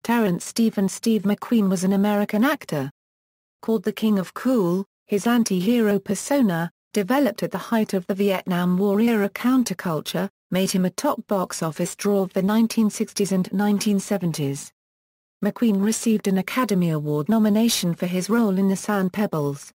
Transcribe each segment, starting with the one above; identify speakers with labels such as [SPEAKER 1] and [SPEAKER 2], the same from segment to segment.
[SPEAKER 1] Terence Steven. Steve McQueen was an American actor. Called the King of Cool, his anti-hero persona, developed at the height of the Vietnam War-era counterculture, made him a top box office draw of the 1960s and 1970s. McQueen received an Academy Award nomination for his role in the Sand Pebbles.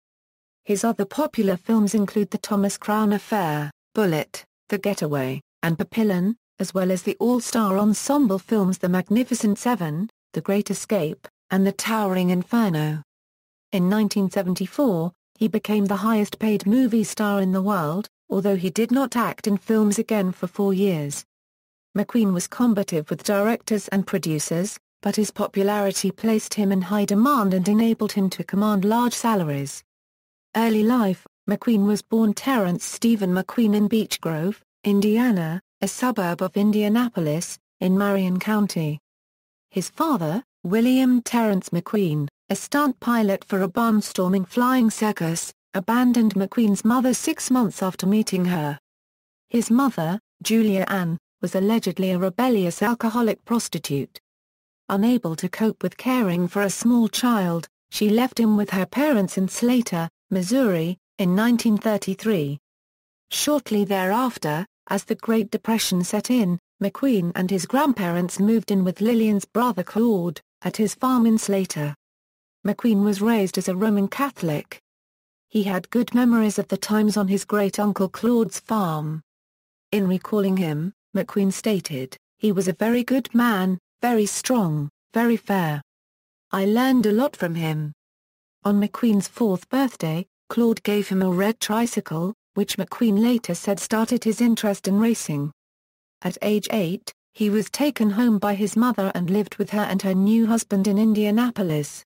[SPEAKER 1] His other popular films include The Thomas Crown Affair, Bullitt, The Getaway, and Papillon, as well as the all-star ensemble films The Magnificent Seven, The Great Escape, and The Towering Inferno. In 1974, he became the highest-paid movie star in the world, although he did not act in films again for 4 years. McQueen was combative with directors and producers, but his popularity placed him in high demand and enabled him to command large salaries. Early life: McQueen was born Terence Steven McQueen in Beech Grove, Indiana, a suburb of Indianapolis, in Marion County. His father, William Terence McQueen, a stunt pilot for a barnstorming flying circus, abandoned McQueen's mother 6 months after meeting her. His mother, Julia Ann, was allegedly a rebellious alcoholic prostitute. Unable to cope with caring for a small child, she left him with her parents in Slater, Missouri, in 1933. Shortly thereafter, as the Great Depression set in, McQueen and his grandparents moved in with Lillian's brother Claude, at his farm in Slater. McQueen was raised as a Roman Catholic. He had good memories of the times on his great-uncle Claude's farm. In recalling him, McQueen stated, "He was a very good man, very strong, very fair. I learned a lot from him." On McQueen's 4th birthday, Claude gave him a red tricycle, which McQueen later said started his interest in racing. At age 8, he was taken home by his mother and lived with her and her new husband in Indianapolis.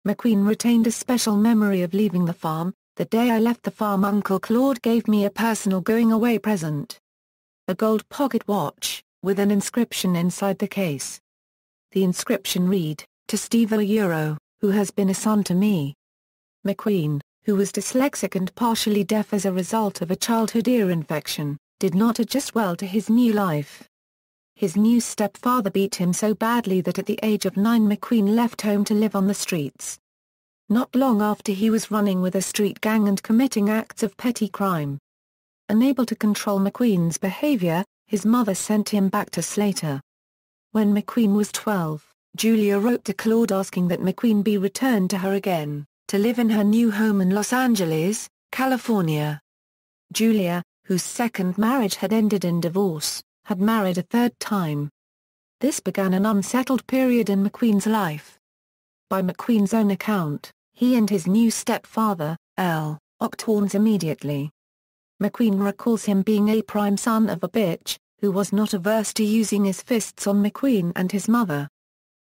[SPEAKER 1] McQueen retained a special memory of leaving the farm. "The day I left the farm, Uncle Claude gave me a personal going-away present. A gold pocket watch, with an inscription inside the case. The inscription read, 'To Steve Euro, who has been a son to me.'" McQueen, who was dyslexic and partially deaf as a result of a childhood ear infection, did not adjust well to his new life. His new stepfather beat him so badly that at the age of 9 McQueen left home to live on the streets. Not long after, he was running with a street gang and committing acts of petty crime. Unable to control McQueen's behavior, his mother sent him back to Slater. When McQueen was 12, Julia wrote to Claude asking that McQueen be returned to her again, to live in her new home in Los Angeles, California. Julia, whose second marriage had ended in divorce, had married a third time. This began an unsettled period in McQueen's life. By McQueen's own account, he and his new stepfather, L. locked horns immediately. McQueen recalls him being a prime son of a bitch, who was not averse to using his fists on McQueen and his mother.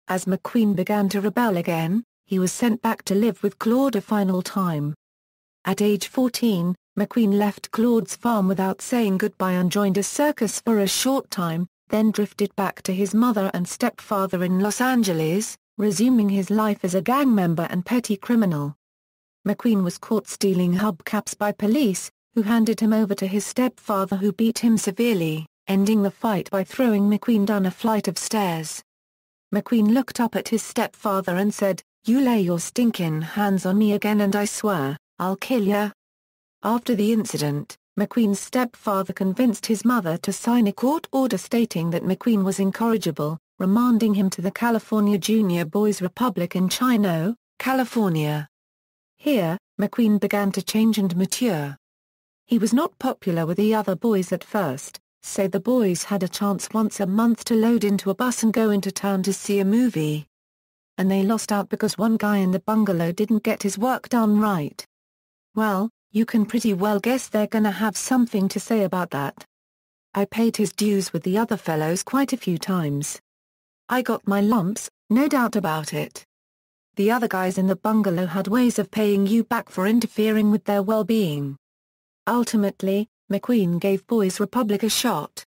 [SPEAKER 1] As McQueen began to rebel again, he was sent back to live with Claude a final time. At age 14, McQueen left Claude's farm without saying goodbye and joined a circus for a short time, then drifted back to his mother and stepfather in Los Angeles, resuming his life as a gang member and petty criminal. McQueen was caught stealing hubcaps by police, who handed him over to his stepfather, who beat him severely, ending the fight by throwing McQueen down a flight of stairs. McQueen looked up at his stepfather and said, "You lay your stinkin' hands on me again and I swear, I'll kill ya." After the incident, McQueen's stepfather convinced his mother to sign a court order stating that McQueen was incorrigible, remanding him to the California Junior Boys Republic in Chino, California. Here, McQueen began to change and mature. He was not popular with the other boys at first, so the boys had a chance once a month to load into a bus and go into town to see a movie. And they lost out because one guy in the bungalow didn't get his work done right. Well, you can pretty well guess they're gonna have something to say about that. I paid his dues with the other fellows quite a few times. I got my lumps, no doubt about it. The other guys in the bungalow had ways of paying you back for interfering with their well-being. Ultimately, McQueen gave Boys Republic a shot.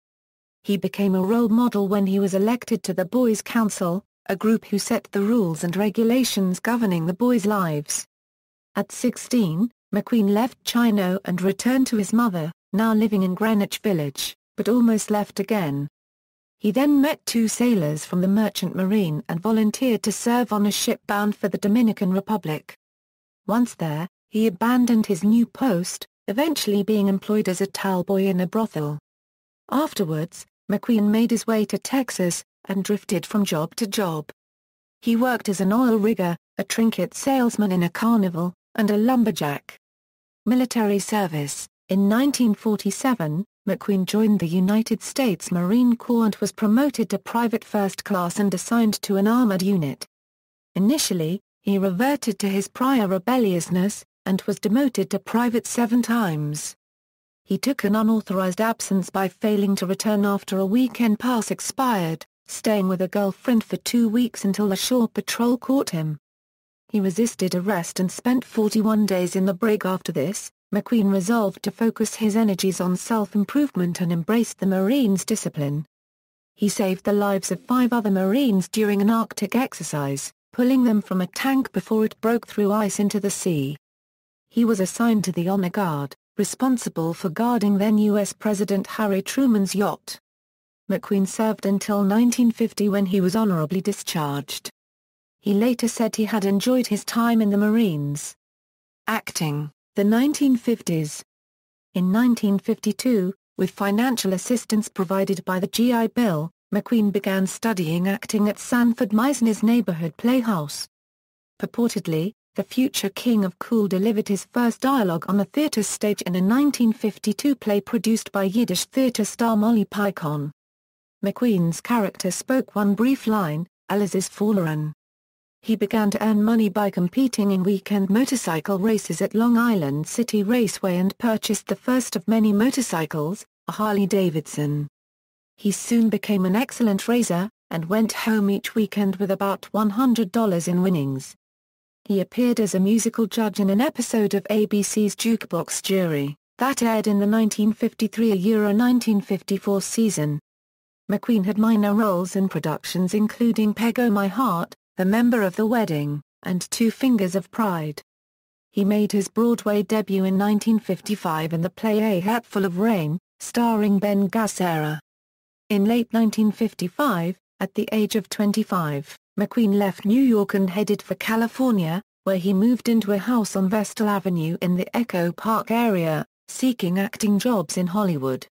[SPEAKER 1] He became a role model when he was elected to the Boys Council, a group who set the rules and regulations governing the boys' lives. At 16, McQueen left Chino and returned to his mother, now living in Greenwich Village, but almost left again. He then met two sailors from the Merchant Marine and volunteered to serve on a ship bound for the Dominican Republic. Once there, he abandoned his new post, eventually being employed as a towelboy in a brothel. Afterwards, McQueen made his way to Texas, and drifted from job to job. He worked as an oil rigger, a trinket salesman in a carnival, and a lumberjack. Military service. In 1947, McQueen joined the United States Marine Corps and was promoted to private first class and assigned to an armored unit. Initially, he reverted to his prior rebelliousness, and was demoted to private 7 times. He took an unauthorized absence by failing to return after a weekend pass expired, staying with a girlfriend for 2 weeks until the shore patrol caught him. He resisted arrest and spent 41 days in the brig after this. McQueen resolved to focus his energies on self-improvement and embraced the Marines' discipline. He saved the lives of 5 other Marines during an Arctic exercise, pulling them from a tank before it broke through ice into the sea. He was assigned to the Honor Guard, responsible for guarding then U.S. President Harry Truman's yacht. McQueen served until 1950 when he was honorably discharged. He later said he had enjoyed his time in the Marines. Acting. The 1950s. In 1952, with financial assistance provided by the GI Bill, McQueen began studying acting at Sanford Meisner's neighborhood playhouse. Purportedly, the future King of Cool delivered his first dialogue on a theater stage in a 1952 play produced by Yiddish theater star Molly Picon. McQueen's character spoke one brief line, "Alles ist verloren." He began to earn money by competing in weekend motorcycle races at Long Island City Raceway and purchased the first of many motorcycles, a Harley-Davidson. He soon became an excellent racer, and went home each weekend with about $100 in winnings. He appeared as a musical judge in an episode of ABC's Jukebox Jury, that aired in the 1953–1954 season. McQueen had minor roles in productions including Peg O' My Heart, The Member of the Wedding, and Two Fingers of Pride. He made his Broadway debut in 1955 in the play A Hatful of Rain, starring Ben Gazzara. In late 1955, at the age of 25, McQueen left New York and headed for California, where he moved into a house on Vestal Avenue in the Echo Park area, seeking acting jobs in Hollywood.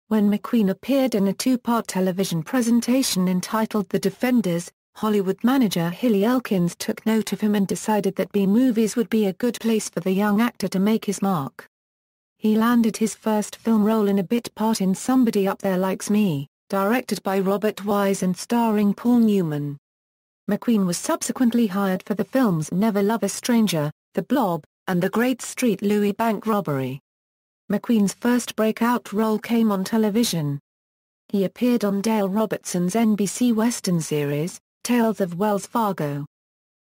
[SPEAKER 1] When McQueen appeared in a 2-part television presentation entitled The Defenders, Hollywood manager Hilly Elkins took note of him and decided that B-movies would be a good place for the young actor to make his mark. He landed his first film role in a bit part in Somebody Up There Likes Me, directed by Robert Wise and starring Paul Newman. McQueen was subsequently hired for the films Never Love a Stranger, The Blob, and The Great Street Louis Bank Robbery. McQueen's first breakout role came on television. He appeared on Dale Robertson's NBC Western series, Tales of Wells Fargo.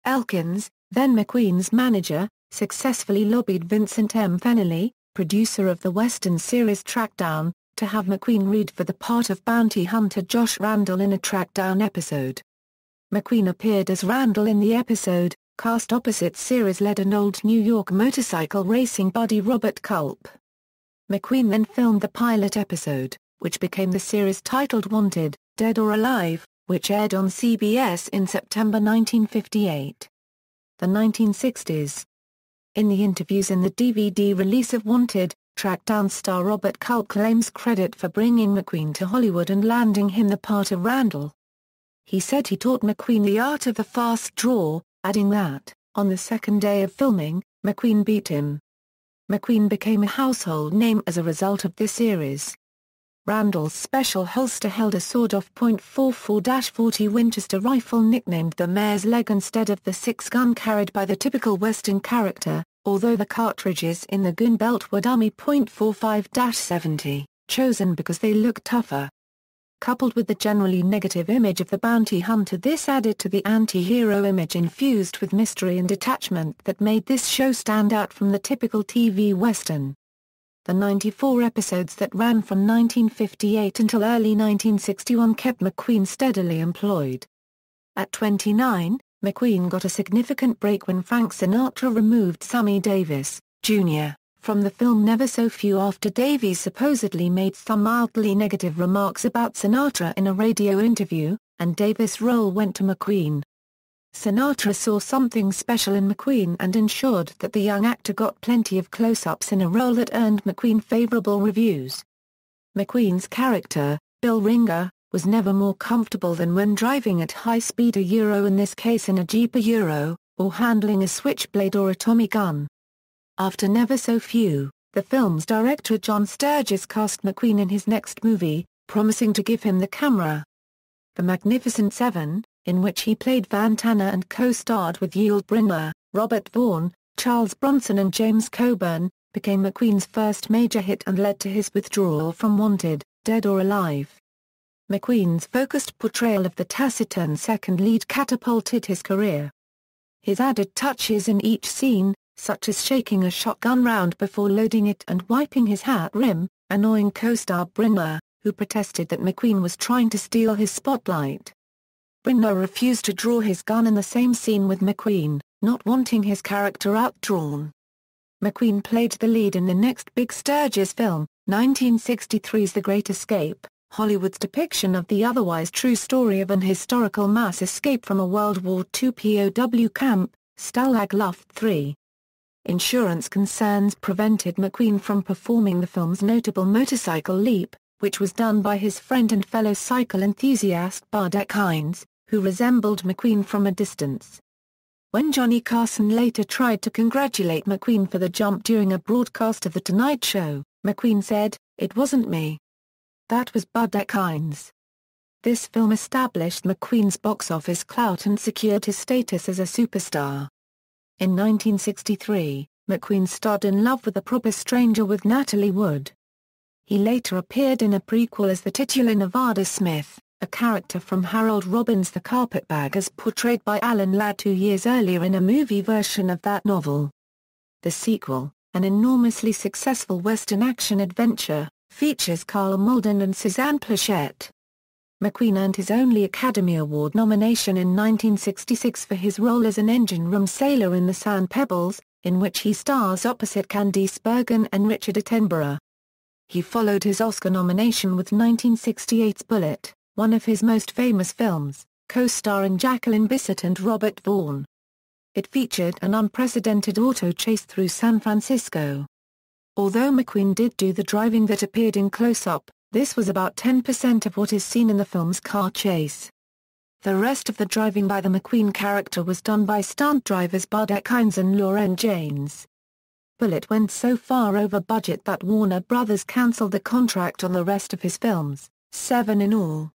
[SPEAKER 1] Elkins, then McQueen's manager, successfully lobbied Vincent M. Fennelly, producer of the Western series Trackdown, to have McQueen read for the part of bounty hunter Josh Randall in a Trackdown episode. McQueen appeared as Randall in the episode, cast opposite series led and old New York motorcycle racing buddy Robert Culp. McQueen then filmed the pilot episode, which became the series titled Wanted, Dead or Alive, which aired on CBS in September 1958. The 1960s. In the interviews in the DVD release of Wanted, Trackdown star Robert Culp claims credit for bringing McQueen to Hollywood and landing him the part of Randall. He said he taught McQueen the art of the fast draw, adding that, on the second day of filming, McQueen beat him. McQueen became a household name as a result of this series. Randall's special holster held a sawed-off .44-40 Winchester rifle nicknamed the Mare's Leg instead of the 6-gun carried by the typical Western character, although the cartridges in the gun belt were dummy .45-70, chosen because they looked tougher. Coupled with the generally negative image of the bounty hunter, this added to the anti-hero image infused with mystery and detachment that made this show stand out from the typical TV Western. The 94 episodes that ran from 1958 until early 1961 kept McQueen steadily employed. At 29, McQueen got a significant break when Frank Sinatra removed Sammy Davis, Jr., from the film Never So Few after Davies supposedly made some mildly negative remarks about Sinatra in a radio interview, and Davis' role went to McQueen. Sinatra saw something special in McQueen and ensured that the young actor got plenty of close-ups in a role that earned McQueen favorable reviews. McQueen's character, Bill Ringer, was never more comfortable than when driving at high speed, in this case in a Jeep or handling a switchblade or a Tommy gun. After Never So Few, the film's director John Sturges cast McQueen in his next movie, promising to give him the camera. The Magnificent Seven, in which he played Van Tanner and co-starred with Yul Brynner, Robert Vaughn, Charles Bronson and James Coburn, became McQueen's first major hit and led to his withdrawal from Wanted, Dead or Alive. McQueen's focused portrayal of the taciturn second lead catapulted his career. His added touches in each scene, such as shaking a shotgun round before loading it and wiping his hat rim, annoying co-star Brynner, who protested that McQueen was trying to steal his spotlight. Brynner refused to draw his gun in the same scene with McQueen, not wanting his character outdrawn. McQueen played the lead in the next big Sturges film, 1963's The Great Escape, Hollywood's depiction of the otherwise true story of an historical mass escape from a World War II POW camp, Stalag Luft 3. Insurance concerns prevented McQueen from performing the film's notable motorcycle leap, which was done by his friend and fellow cycle enthusiast Bardet Hines, who resembled McQueen from a distance. When Johnny Carson later tried to congratulate McQueen for the jump during a broadcast of The Tonight Show, McQueen said, "It wasn't me. That was Bardet Hines." This film established McQueen's box office clout and secured his status as a superstar. In 1963, McQueen starred in Love with a Proper Stranger with Natalie Wood. He later appeared in a prequel as the titular Nevada Smith, a character from Harold Robbins' The Carpetbag as portrayed by Alan Ladd 2 years earlier in a movie version of that novel. The sequel, an enormously successful Western action-adventure, features Carl Malden and Suzanne Pleshette. McQueen earned his only Academy Award nomination in 1966 for his role as an engine room sailor in The Sand Pebbles, in which he stars opposite Candice Bergen and Richard Attenborough. He followed his Oscar nomination with 1968's Bullitt, one of his most famous films, co-starring Jacqueline Bisset and Robert Vaughn. It featured an unprecedented auto chase through San Francisco. Although McQueen did do the driving that appeared in close-up, this was about 10% of what is seen in the film's car chase. The rest of the driving by the McQueen character was done by stunt drivers Bardet Hines and Lauren Janes. Bullitt went so far over budget that Warner Brothers cancelled the contract on the rest of his films, 7 in all.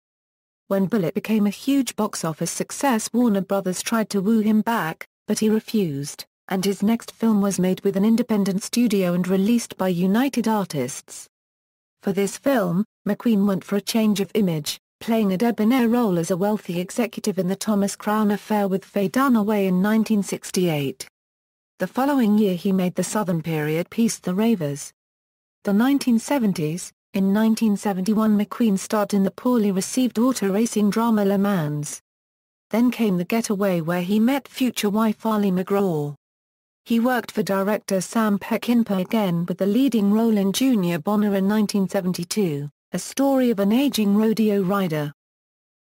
[SPEAKER 1] When Bullitt became a huge box office success, Warner Brothers tried to woo him back, but he refused, and his next film was made with an independent studio and released by United Artists. For this film, McQueen went for a change of image, playing a debonair role as a wealthy executive in the Thomas Crown Affair with Faye Dunaway in 1968. The following year he made the Southern period piece The Ravers. The 1970s, in 1971 McQueen starred in the poorly received auto racing drama Le Mans. Then came The Getaway where he met future wife Arlie McGraw. He worked for director Sam Peckinpah again with the leading role in Junior Bonner in 1972, a story of an aging rodeo rider.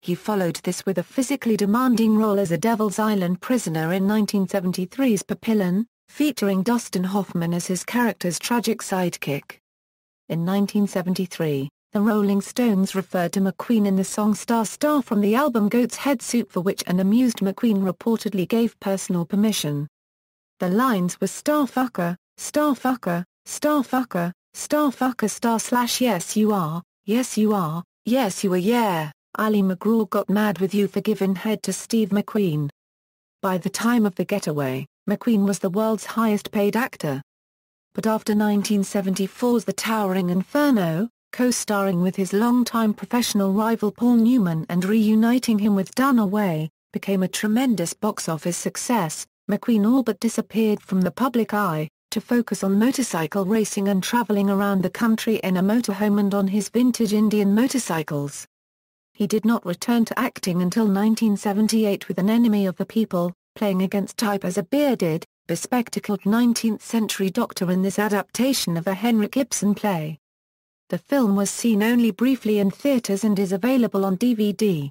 [SPEAKER 1] He followed this with a physically demanding role as a Devil's Island prisoner in 1973's Papillon, featuring Dustin Hoffman as his character's tragic sidekick. In 1973, the Rolling Stones referred to McQueen in the song Star Star from the album Goat's Head Soup, for which an amused McQueen reportedly gave personal permission. The lines were Starfucker, Starfucker, Starfucker, Starfucker /yes you are, yes you are, yes you are yeah. Ali McGraw got mad with you for giving head to Steve McQueen. By the time of The Getaway, McQueen was the world's highest paid actor. But after 1974's The Towering Inferno, co-starring with his longtime professional rival Paul Newman and reuniting him with Dunaway, became a tremendous box office success, McQueen all but disappeared from the public eye, to focus on motorcycle racing and traveling around the country in a motorhome and on his vintage Indian motorcycles. He did not return to acting until 1978 with An Enemy of the People, playing against type as a bearded, bespectacled 19th-century doctor in this adaptation of a Henrik Ibsen play. The film was seen only briefly in theaters and is available on DVD.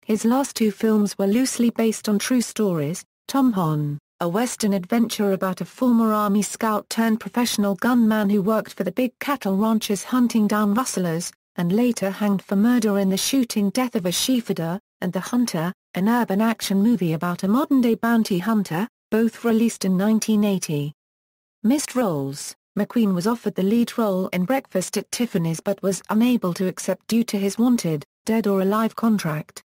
[SPEAKER 1] His last two films were loosely based on true stories: Tom Hon, a Western adventure about a former Army scout turned professional gunman who worked for the big cattle ranchers hunting down rustlers, and later hanged for murder in the shooting death of a sheepherder, and The Hunter, an urban action movie about a modern-day bounty hunter, both released in 1980. Missed roles: McQueen was offered the lead role in Breakfast at Tiffany's but was unable to accept due to his Wanted, Dead or Alive contract.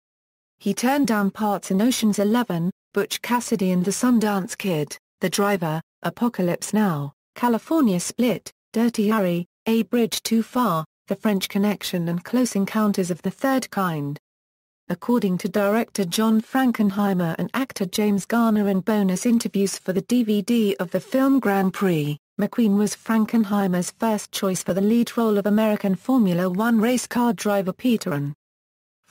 [SPEAKER 1] He turned down parts in Ocean's 11, Butch Cassidy and the Sundance Kid, The Driver, Apocalypse Now, California Split, Dirty Harry, A Bridge Too Far, The French Connection and Close Encounters of the Third Kind. According to director John Frankenheimer and actor James Garner in bonus interviews for the DVD of the film Grand Prix, McQueen was Frankenheimer's first choice for the lead role of American Formula One race car driver Peter.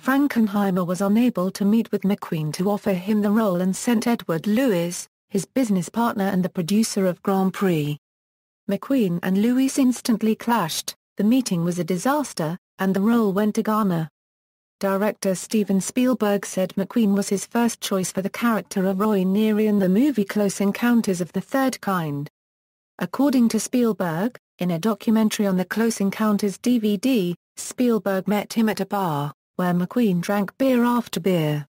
[SPEAKER 1] Frankenheimer was unable to meet with McQueen to offer him the role and sent Edward Lewis, his business partner and the producer of Grand Prix. McQueen and Lewis instantly clashed, the meeting was a disaster, and the role went to Garner. Director Steven Spielberg said McQueen was his first choice for the character of Roy Neary in the movie Close Encounters of the Third Kind. According to Spielberg, in a documentary on the Close Encounters DVD, Spielberg met him at a bar, where McQueen drank beer after beer.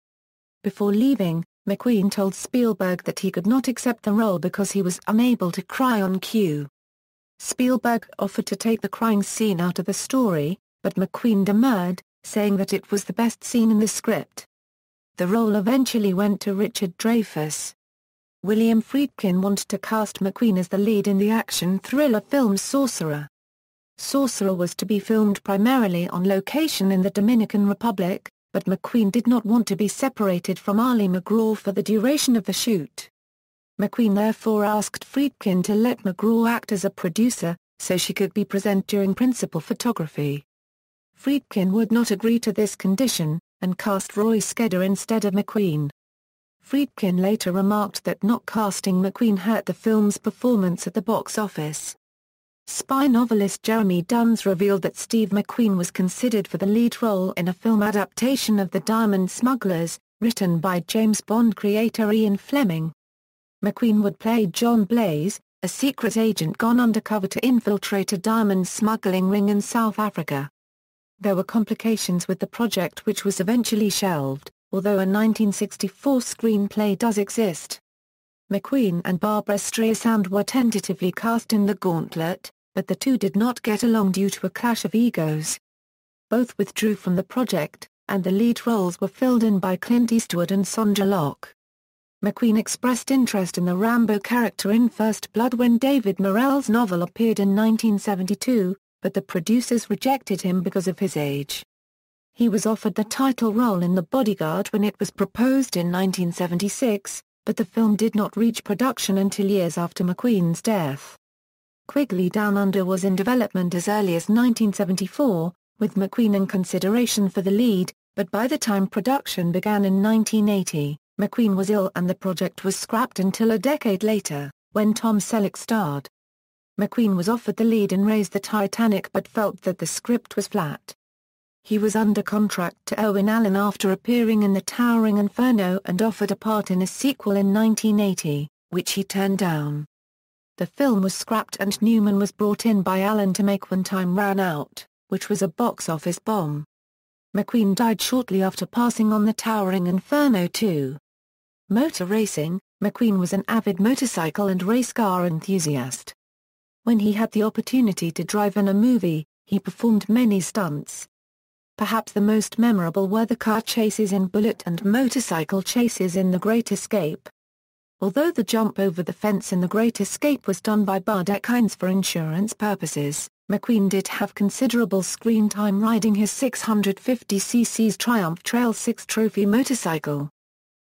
[SPEAKER 1] Before leaving, McQueen told Spielberg that he could not accept the role because he was unable to cry on cue. Spielberg offered to take the crying scene out of the story, but McQueen demurred, saying that it was the best scene in the script. The role eventually went to Richard Dreyfuss. William Friedkin wanted to cast McQueen as the lead in the action thriller film Sorcerer. Sorcerer was to be filmed primarily on location in the Dominican Republic, but McQueen did not want to be separated from Ali MacGraw for the duration of the shoot. McQueen therefore asked Friedkin to let MacGraw act as a producer, so she could be present during principal photography. Friedkin would not agree to this condition, and cast Roy Scheider instead of McQueen. Friedkin later remarked that not casting McQueen hurt the film's performance at the box office. Spy novelist Jeremy Duns revealed that Steve McQueen was considered for the lead role in a film adaptation of The Diamond Smugglers, written by James Bond creator Ian Fleming. McQueen would play John Blaze, a secret agent gone undercover to infiltrate a diamond smuggling ring in South Africa. There were complications with the project which was eventually shelved, although a 1964 screenplay does exist. McQueen and Barbra Streisand were tentatively cast in The Gauntlet, but the two did not get along due to a clash of egos. Both withdrew from the project, and the lead roles were filled in by Clint Eastwood and Sondra Locke. McQueen expressed interest in the Rambo character in First Blood when David Morrell's novel appeared in 1972, but the producers rejected him because of his age. He was offered the title role in The Bodyguard when it was proposed in 1976, but the film did not reach production until years after McQueen's death. Quigley Down Under was in development as early as 1974, with McQueen in consideration for the lead, but by the time production began in 1980, McQueen was ill and the project was scrapped until a decade later, when Tom Selleck starred. McQueen was offered the lead in Raise the Titanic but felt that the script was flat. He was under contract to Owen Allen after appearing in the Towering Inferno and offered a part in a sequel in 1980, which he turned down. The film was scrapped and Newman was brought in by Allen to make When Time Ran Out, which was a box office bomb. McQueen died shortly after passing on the Towering Inferno 2. Motor racing: McQueen was an avid motorcycle and race car enthusiast. When he had the opportunity to drive in a movie, he performed many stunts. Perhaps the most memorable were the car chases in Bullitt and motorcycle chases in The Great Escape. Although the jump over the fence in The Great Escape was done by Bardet Hines for insurance purposes, McQueen did have considerable screen time riding his 650cc Triumph Trail 6 trophy motorcycle.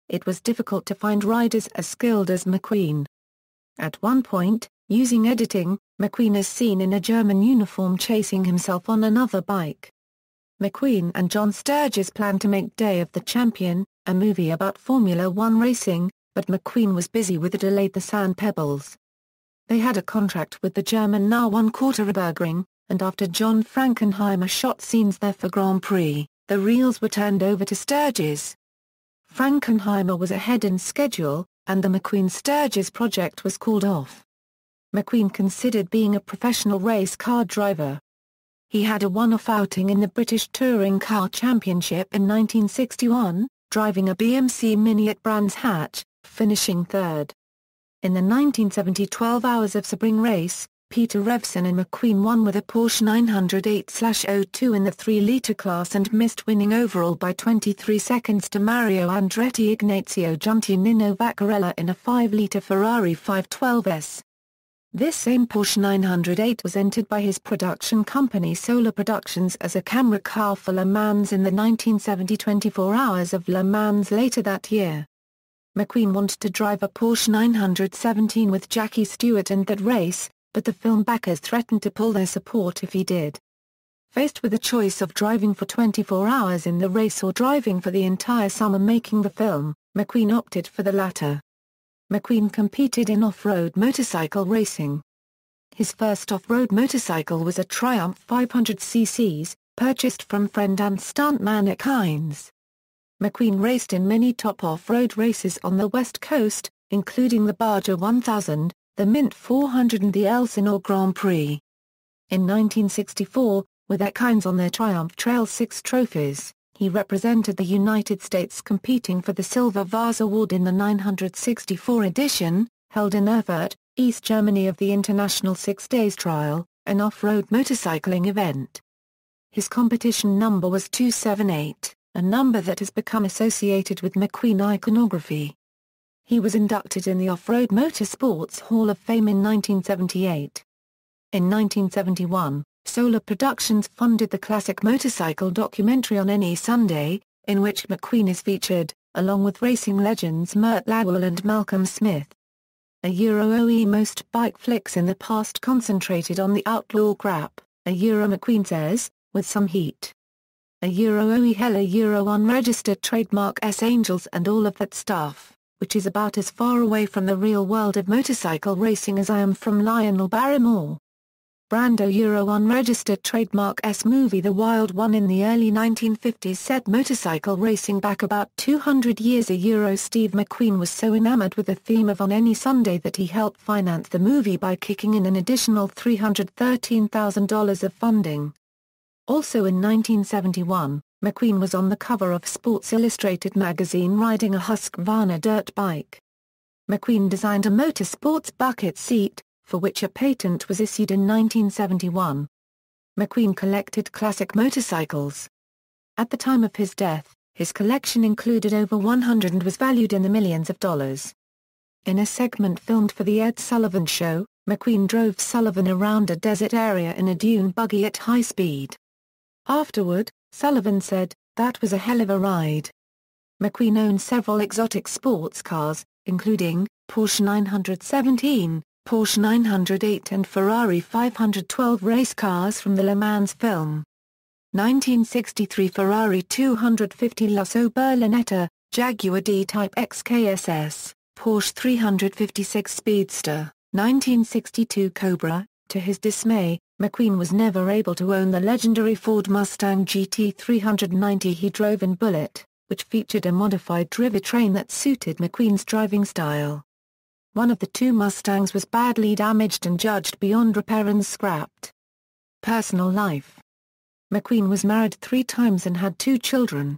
[SPEAKER 1] It was difficult to find riders as skilled as McQueen. At one point, using editing, McQueen is seen in a German uniform chasing himself on another bike. McQueen and John Sturges planned to make Day of the Champion, a movie about Formula One racing, but McQueen was busy with the delayed The Sand Pebbles. They had a contract with the German Nah-1 Quarterbergring, and after John Frankenheimer shot scenes there for Grand Prix, the reels were turned over to Sturgis. Frankenheimer was ahead in schedule, and the McQueen-Sturgis project was called off. McQueen considered being a professional race car driver. He had a one-off outing in the British Touring Car Championship in 1961, driving a BMC Mini at Brands Hatch, finishing third. In the 1970 12 Hours of Sebring race, Peter Revson and McQueen won with a Porsche 908/02 in the 3-litre class and missed winning overall by 23 seconds to Mario Andretti Ignazio Giunti Nino Vaccarella in a 5-litre Ferrari 512S. This same Porsche 908 was entered by his production company Solar Productions as a camera car for Le Mans in the 1970 24 Hours of Le Mans later that year. McQueen wanted to drive a Porsche 917 with Jackie Stewart in that race, but the film backers threatened to pull their support if he did. Faced with the choice of driving for 24 hours in the race or driving for the entire summer making the film, McQueen opted for the latter. McQueen competed in off-road motorcycle racing. His first off-road motorcycle was a Triumph 500cc, purchased from friend and stuntman Nick Hines. McQueen raced in many top off-road races on the West Coast, including the Barger 1000, the Mint 400 and the Elsinore Grand Prix. In 1964, with Nick Hines on their Triumph Trail 6 trophies, he represented the United States competing for the Silver Vase Award in the 964 edition, held in Erfurt, East Germany of the International 6 Days Trial, an off-road motorcycling event. His competition number was 278, a number that has become associated with McQueen iconography. He was inducted in the Off-Road Motorsports Hall of Fame in 1978. In 1971, Solar Productions funded the classic motorcycle documentary On Any Sunday, in which McQueen is featured, along with racing legends Mert Lawal and Malcolm Smith. Most bike flicks in the past concentrated on the outlaw crap, McQueen says, with some heat. Hell unregistered trademark S Angels and all of that stuff, which is about as far away from the real world of motorcycle racing as I am from Lionel Barrymore. Brando unregistered trademark S movie The Wild One in the early 1950s set motorcycle racing back about 200 years. Steve McQueen was so enamored with the theme of On Any Sunday that he helped finance the movie by kicking in an additional $313,000 of funding. Also in 1971, McQueen was on the cover of Sports Illustrated magazine riding a Husqvarna dirt bike. McQueen designed a motorsports bucket seat, for which a patent was issued in 1971. McQueen collected classic motorcycles. At the time of his death, his collection included over 100 and was valued in the millions of dollars. In a segment filmed for The Ed Sullivan Show, McQueen drove Sullivan around a desert area in a dune buggy at high speed. Afterward, Sullivan said, "That was a hell of a ride." McQueen owned several exotic sports cars, including Porsche 917, Porsche 908 and Ferrari 512 race cars from the Le Mans film. 1963 Ferrari 250 Lusso Berlinetta, Jaguar D-Type XKSS, Porsche 356 Speedster, 1962 Cobra. To his dismay, McQueen was never able to own the legendary Ford Mustang GT 390 he drove in Bullitt, which featured a modified drivetrain that suited McQueen's driving style. One of the two Mustangs was badly damaged and judged beyond repair and scrapped. Personal life. McQueen was married 3 times and had 2 children.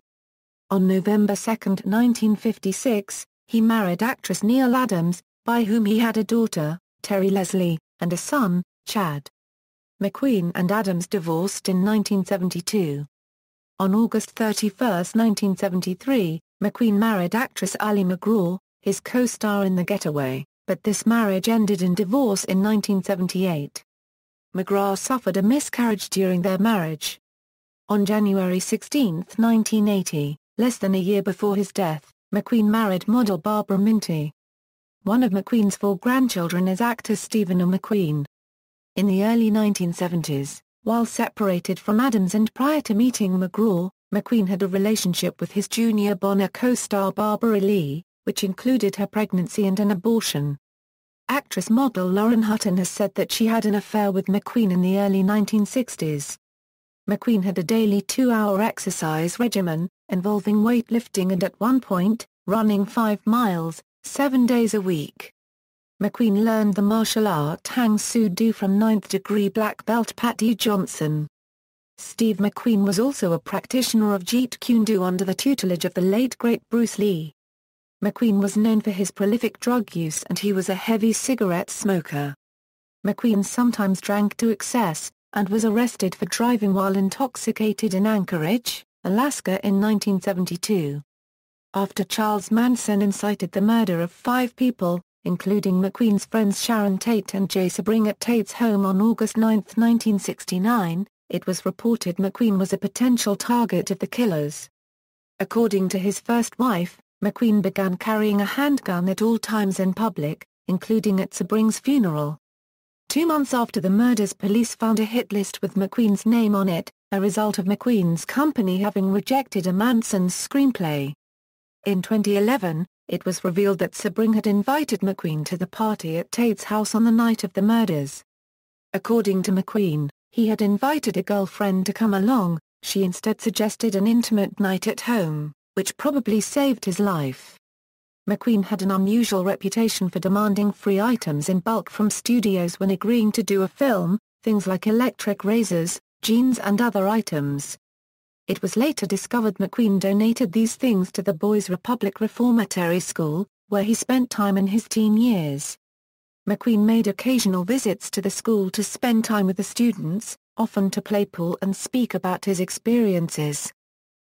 [SPEAKER 1] On November 2, 1956, he married actress Neil Adams, by whom he had a daughter, Terry Leslie, and a son, Chad. McQueen and Adams divorced in 1972. On August 31, 1973, McQueen married actress Ali MacGraw, his co-star in The Getaway, but this marriage ended in divorce in 1978. MacGraw suffered a miscarriage during their marriage. On January 16, 1980, less than a year before his death, McQueen married model Barbara Minty. One of McQueen's 4 grandchildren is actor Stephen McQueen. In the early 1970s, while separated from Adams and prior to meeting MacGraw, McQueen had a relationship with his Junior Bonner co-star Barbara Lee, which included her pregnancy and an abortion. Actress-model Lauren Hutton has said that she had an affair with McQueen in the early 1960s. McQueen had a daily 2-hour exercise regimen, involving weightlifting and at one point, running 5 miles, 7 days a week. McQueen learned the martial art Hang Soo Do from 9th-degree black belt Patty Johnson. Steve McQueen was also a practitioner of Jeet Kune Do under the tutelage of the late great Bruce Lee. McQueen was known for his prolific drug use and he was a heavy cigarette smoker. McQueen sometimes drank to excess, and was arrested for driving while intoxicated in Anchorage, Alaska in 1972. After Charles Manson incited the murder of 5 people, including McQueen's friends Sharon Tate and Jay Sebring at Tate's home on August 9, 1969, it was reported McQueen was a potential target of the killers. According to his first wife, McQueen began carrying a handgun at all times in public, including at Sebring's funeral. 2 months after the murders, police found a hit list with McQueen's name on it, a result of McQueen's company having rejected a Manson's screenplay. In 2011, it was revealed that Sebring had invited McQueen to the party at Tate's house on the night of the murders. According to McQueen, he had invited a girlfriend to come along. She instead suggested an intimate night at home, which probably saved his life. McQueen had an unusual reputation for demanding free items in bulk from studios when agreeing to do a film, things like electric razors, jeans and other items. It was later discovered McQueen donated these things to the Boys Republic Reformatory School, where he spent time in his teen years. McQueen made occasional visits to the school to spend time with the students, often to play pool and speak about his experiences.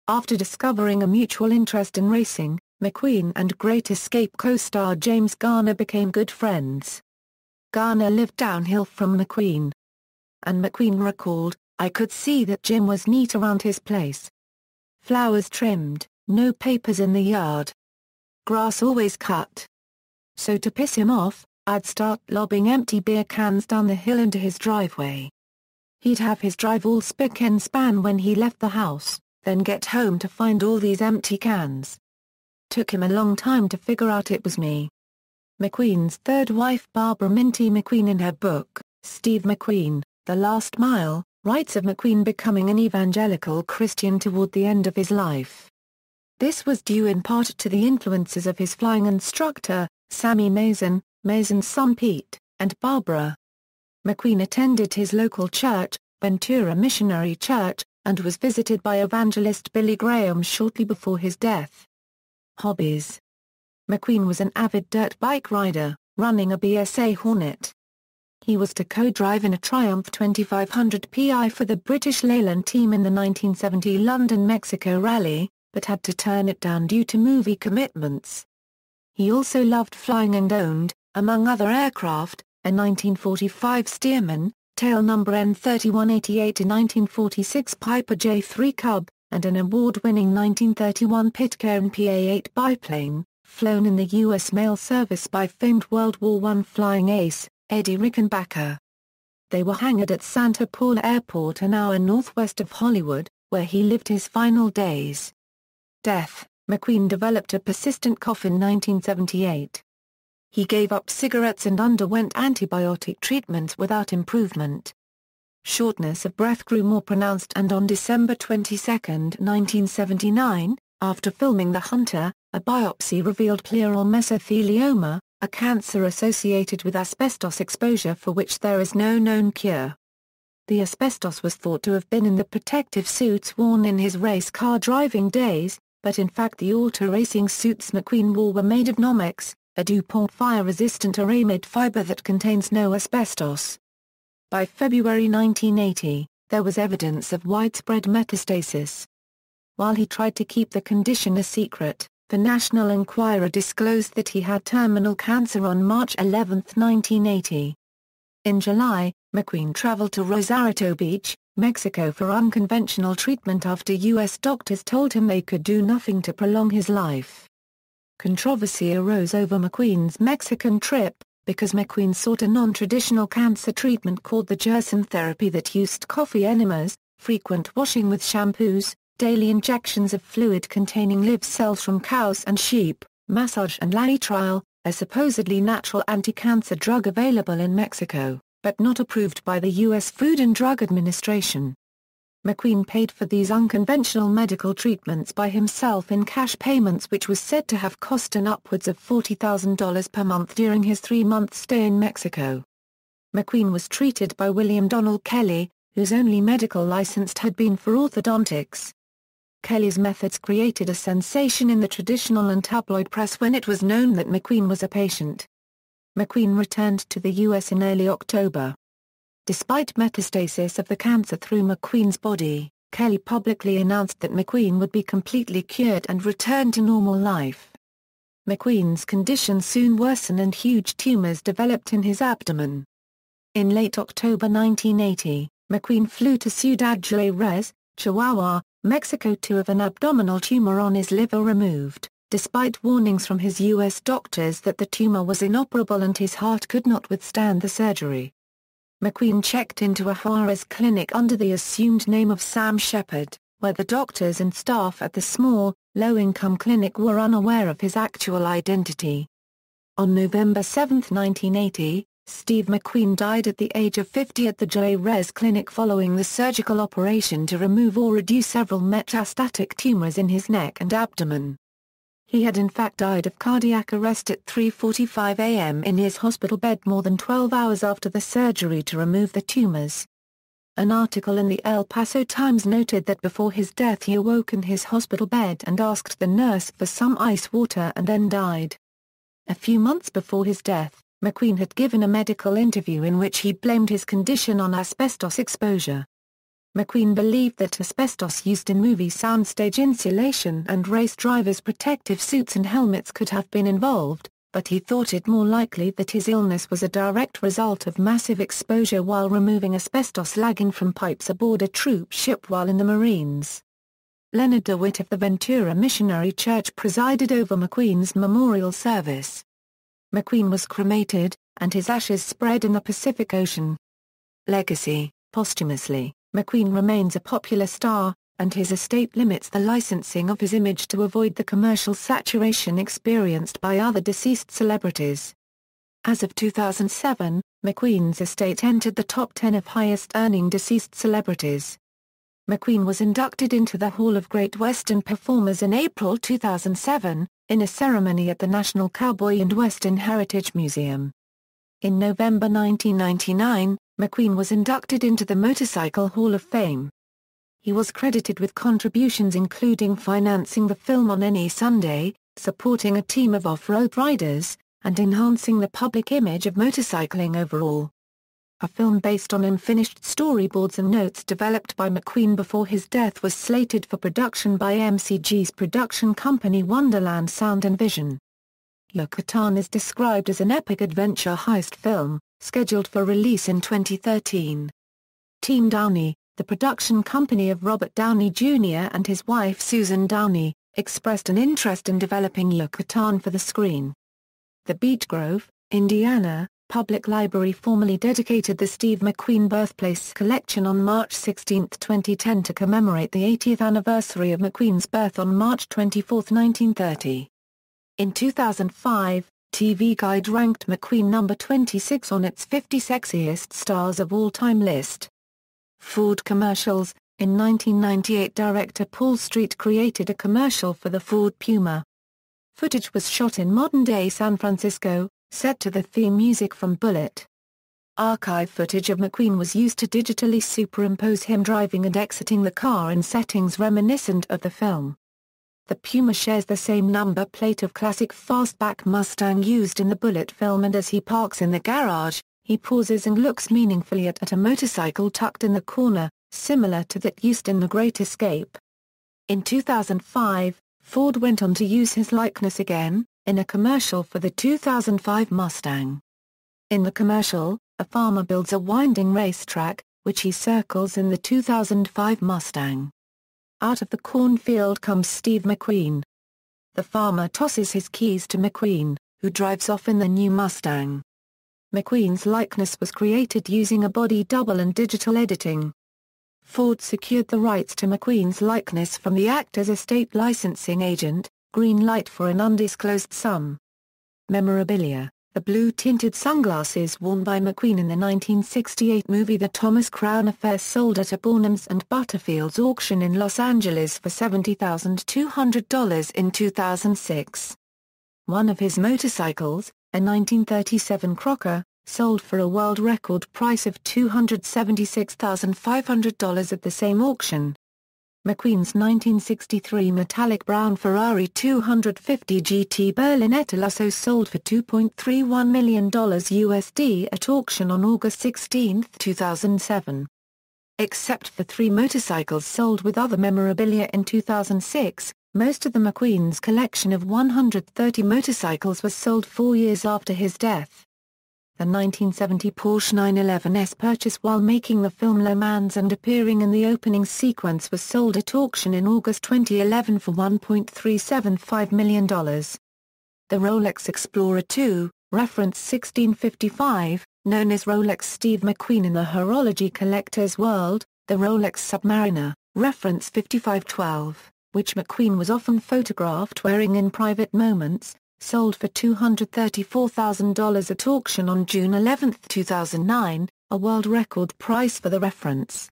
[SPEAKER 1] After discovering a mutual interest in racing, McQueen and Great Escape co-star James Garner became good friends. Garner lived downhill from McQueen. And McQueen recalled, "I could see that Jim was neat around his place. Flowers trimmed, no papers in the yard. Grass always cut. So to piss him off, I'd start lobbing empty beer cans down the hill into his driveway. He'd have his drive all spick and span when he left the house, then get home to find all these empty cans. Took him a long time to figure out it was me." McQueen's third wife Barbara Minty McQueen in her book, Steve McQueen, The Last Mile, writes of McQueen becoming an evangelical Christian toward the end of his life. This was due in part to the influences of his flying instructor, Sammy Mason, Mason's son Pete, and Barbara. McQueen attended his local church, Ventura Missionary Church, and was visited by evangelist Billy Graham shortly before his death. Hobbies. McQueen was an avid dirt bike rider, running a BSA Hornet. He was to co-drive in a Triumph 2500 Pi for the British Leyland team in the 1970 London Mexico Rally, but had to turn it down due to movie commitments. He also loved flying and owned, among other aircraft, a 1945 Stearman, tail number N3188, a 1946 Piper J3 Cub, and an award-winning 1931 Pitcairn PA-8 biplane, flown in the U.S. mail service by famed World War I flying ace, Eddie Rickenbacker. They were hangared at Santa Paula Airport, an hour northwest of Hollywood, where he lived his final days. Death. McQueen developed a persistent cough in 1978. He gave up cigarettes and underwent antibiotic treatments without improvement. Shortness of breath grew more pronounced, and on December 22, 1979, after filming The Hunter, a biopsy revealed pleural mesothelioma, a cancer associated with asbestos exposure for which there is no known cure. The asbestos was thought to have been in the protective suits worn in his race car driving days, but in fact the auto racing suits McQueen wore were made of Nomex, a DuPont fire-resistant aramid fiber that contains no asbestos. By February 1980, there was evidence of widespread metastasis. While he tried to keep the condition a secret, the National Enquirer disclosed that he had terminal cancer on March 11, 1980. In July, McQueen traveled to Rosarito Beach, Mexico for unconventional treatment after U.S. doctors told him they could do nothing to prolong his life. Controversy arose over McQueen's Mexican trip, because McQueen sought a non-traditional cancer treatment called the Gerson therapy that used coffee enemas, frequent washing with shampoos, daily injections of fluid containing live cells from cows and sheep, massage and laetrile, a supposedly natural anti-cancer drug available in Mexico, but not approved by the U.S. Food and Drug Administration. McQueen paid for these unconventional medical treatments by himself in cash payments, which was said to have cost an upwards of $40,000 per month during his 3-month stay in Mexico. McQueen was treated by William Donald Kelly, whose only medical license had been for orthodontics. Kelly's methods created a sensation in the traditional and tabloid press when it was known that McQueen was a patient. McQueen returned to the U.S. in early October. Despite metastasis of the cancer through McQueen's body, Kelly publicly announced that McQueen would be completely cured and return to normal life. McQueen's condition soon worsened and huge tumors developed in his abdomen. In late October 1980, McQueen flew to Ciudad Juárez, Chihuahua, Mexico to have an abdominal tumor on his liver removed, despite warnings from his U.S. doctors that the tumor was inoperable and his heart could not withstand the surgery. McQueen checked into a Juarez clinic under the assumed name of Sam Shepard, where the doctors and staff at the small, low-income clinic were unaware of his actual identity. On November 7, 1980, Steve McQueen died at the age of 50 at the Juárez clinic following the surgical operation to remove or reduce several metastatic tumors in his neck and abdomen. He had in fact died of cardiac arrest at 3:45 a.m. in his hospital bed more than 12 hours after the surgery to remove the tumors. An article in the El Paso Times noted that before his death he awoke in his hospital bed and asked the nurse for some ice water and then died. A few months before his death, McQueen had given a medical interview in which he blamed his condition on asbestos exposure. McQueen believed that asbestos used in movie soundstage insulation and race drivers' protective suits and helmets could have been involved, but he thought it more likely that his illness was a direct result of massive exposure while removing asbestos lagging from pipes aboard a troop ship while in the Marines. Leonard DeWitt of the Ventura Missionary Church presided over McQueen's memorial service. McQueen was cremated, and his ashes spread in the Pacific Ocean. Legacy. Posthumously, McQueen remains a popular star, and his estate limits the licensing of his image to avoid the commercial saturation experienced by other deceased celebrities. As of 2007, McQueen's estate entered the top 10 of highest-earning deceased celebrities. McQueen was inducted into the Hall of Great Western Performers in April 2007, in a ceremony at the National Cowboy and Western Heritage Museum. In November 1999, McQueen was inducted into the Motorcycle Hall of Fame. He was credited with contributions including financing the film On Any Sunday, supporting a team of off-road riders, and enhancing the public image of motorcycling overall. A film based on unfinished storyboards and notes developed by McQueen before his death was slated for production by MCG's production company Wonderland Sound and Vision. Yucatan is described as an epic adventure heist film, scheduled for release in 2013. Team Downey, the production company of Robert Downey Jr. and his wife Susan Downey, expressed an interest in developing Yucatan for the screen. The Beech Grove, Indiana, Public Library formally dedicated the Steve McQueen Birthplace Collection on March 16, 2010 to commemorate the 80th anniversary of McQueen's birth on March 24, 1930. In 2005, TV Guide ranked McQueen number 26 on its 50 Sexiest Stars of All Time list. Ford commercials. In 1998, director Paul Street created a commercial for the Ford Puma. Footage was shot in modern-day San Francisco, set to the theme music from Bullitt. Archive footage of McQueen was used to digitally superimpose him driving and exiting the car in settings reminiscent of the film. The Puma shares the same number plate of classic fastback Mustang used in the Bullitt film, and as he parks in the garage, he pauses and looks meaningfully at a motorcycle tucked in the corner, similar to that used in The Great Escape. In 2005, Ford went on to use his likeness again, in a commercial for the 2005 Mustang. In the commercial, a farmer builds a winding racetrack, which he circles in the 2005 Mustang. Out of the cornfield comes Steve McQueen. The farmer tosses his keys to McQueen, who drives off in the new Mustang. McQueen's likeness was created using a body double and digital editing. Ford secured the rights to McQueen's likeness from the actor's estate licensing agent, green light for an undisclosed sum. Memorabilia: the blue-tinted sunglasses worn by McQueen in the 1968 movie The Thomas Crown Affair sold at a Barnum's and Butterfield's auction in Los Angeles for $70,200 in 2006. One of his motorcycles, a 1937 Crocker, sold for a world record price of $276,500 at the same auction. McQueen's 1963 metallic brown Ferrari 250 GT Berlinetta also sold for $2.31 million USD at auction on August 16, 2007. Except for 3 motorcycles sold with other memorabilia in 2006, most of the McQueen's collection of 130 motorcycles was sold 4 years after his death. The 1970 Porsche 911S purchase while making the film Le Mans and appearing in the opening sequence was sold at auction in August 2011 for $1.375 million. The Rolex Explorer 2, reference 1655, known as Rolex Steve McQueen in the horology collector's world, the Rolex Submariner, reference 5512, which McQueen was often photographed wearing in private moments, sold for $234,000 at auction on June 11, 2009, a world record price for the reference.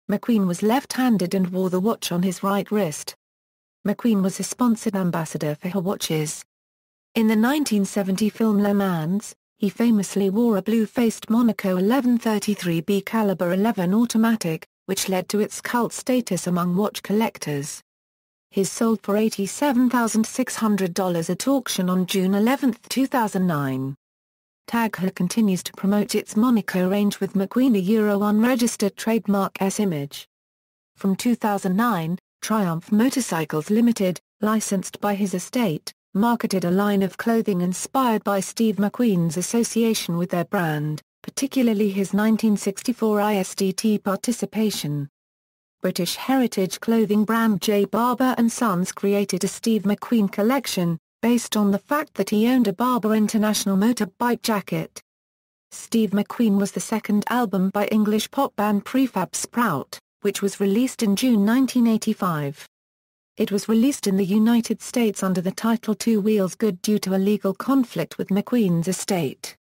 [SPEAKER 1] McQueen was left-handed and wore the watch on his right wrist. McQueen was a sponsored ambassador for her watches. In the 1970 film Le Mans, he famously wore a blue-faced Monaco 1133B caliber 11 automatic, which led to its cult status among watch collectors. His sold for $87,600 at auction on June 11, 2009. TAG Heuer continues to promote its Monaco range with McQueen a unregistered trademark S-image. From 2009, Triumph Motorcycles Limited, licensed by his estate, marketed a line of clothing inspired by Steve McQueen's association with their brand, particularly his 1964 ISDT participation. British heritage clothing brand J. Barber & Sons created a Steve McQueen collection, based on the fact that he owned a Barber International motorbike jacket. Steve McQueen was the second album by English pop band Prefab Sprout, which was released in June 1985. It was released in the United States under the title Two Wheels Good due to a legal conflict with McQueen's estate.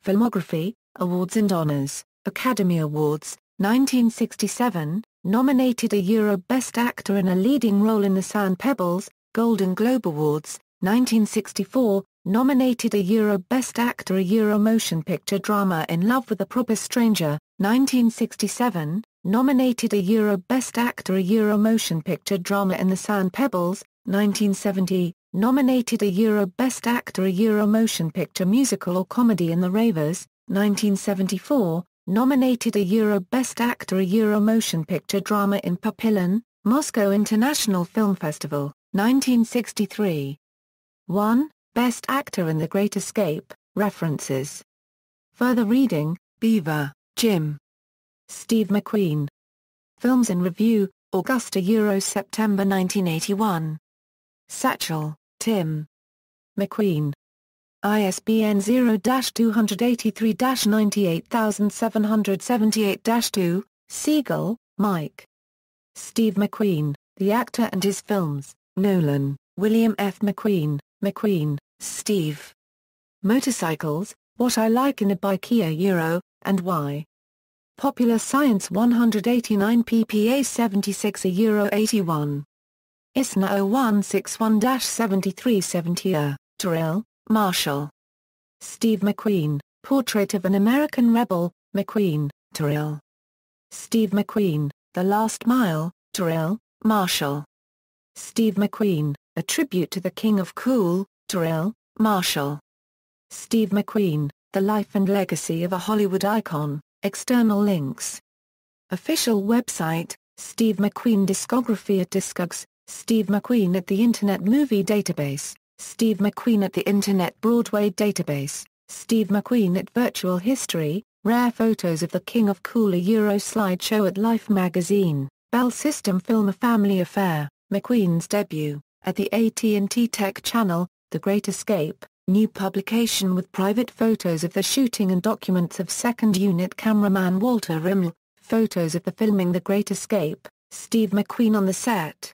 [SPEAKER 1] Filmography, Awards and Honors, Academy Awards, 1967, nominated a Best Actor in a Leading Role in the Sand Pebbles, Golden Globe Awards, 1964, nominated a Best Actor a Motion Picture Drama In Love with a Proper Stranger, 1967, nominated a Best Actor a Motion Picture Drama in the Sand Pebbles, 1970, nominated a Best Actor a Motion Picture Musical or Comedy in The Ravers, 1974, nominated a Best Actor a Motion Picture Drama in Papillon, Moscow International Film Festival, 1963. 1. Best Actor in The Great Escape, references. Further reading, Beaver, Jim. Steve McQueen. Films in Review, Augusta September 1981. Satchel, Tim. McQueen. ISBN 0-283-98778-2, Siegel, Mike. Steve McQueen, The Actor and His Films, Nolan, William F. McQueen, McQueen, Steve. Motorcycles, What I Like in a Bike and Why. Popular Science 189 ppA 76 €81. ISNA 0161-7370 Terrell, Marshall. Steve McQueen, Portrait of an American Rebel, McQueen, Terrell. Steve McQueen, The Last Mile, Terrell, Marshall. Steve McQueen, A Tribute to the King of Cool, Terrell, Marshall. Steve McQueen, The Life and Legacy of a Hollywood Icon, external links. Official website, Steve McQueen Discography at Discogs, Steve McQueen at the Internet Movie Database, Steve McQueen at the Internet Broadway Database, Steve McQueen at Virtual History, Rare Photos of the King of Cool a slideshow at Life magazine, Bell System Film A Family Affair, McQueen's debut, at the AT&T Tech Channel, The Great Escape, new publication with private photos of the shooting and documents of second unit cameraman Walter Rimmel, photos of the filming The Great Escape, Steve McQueen on the set.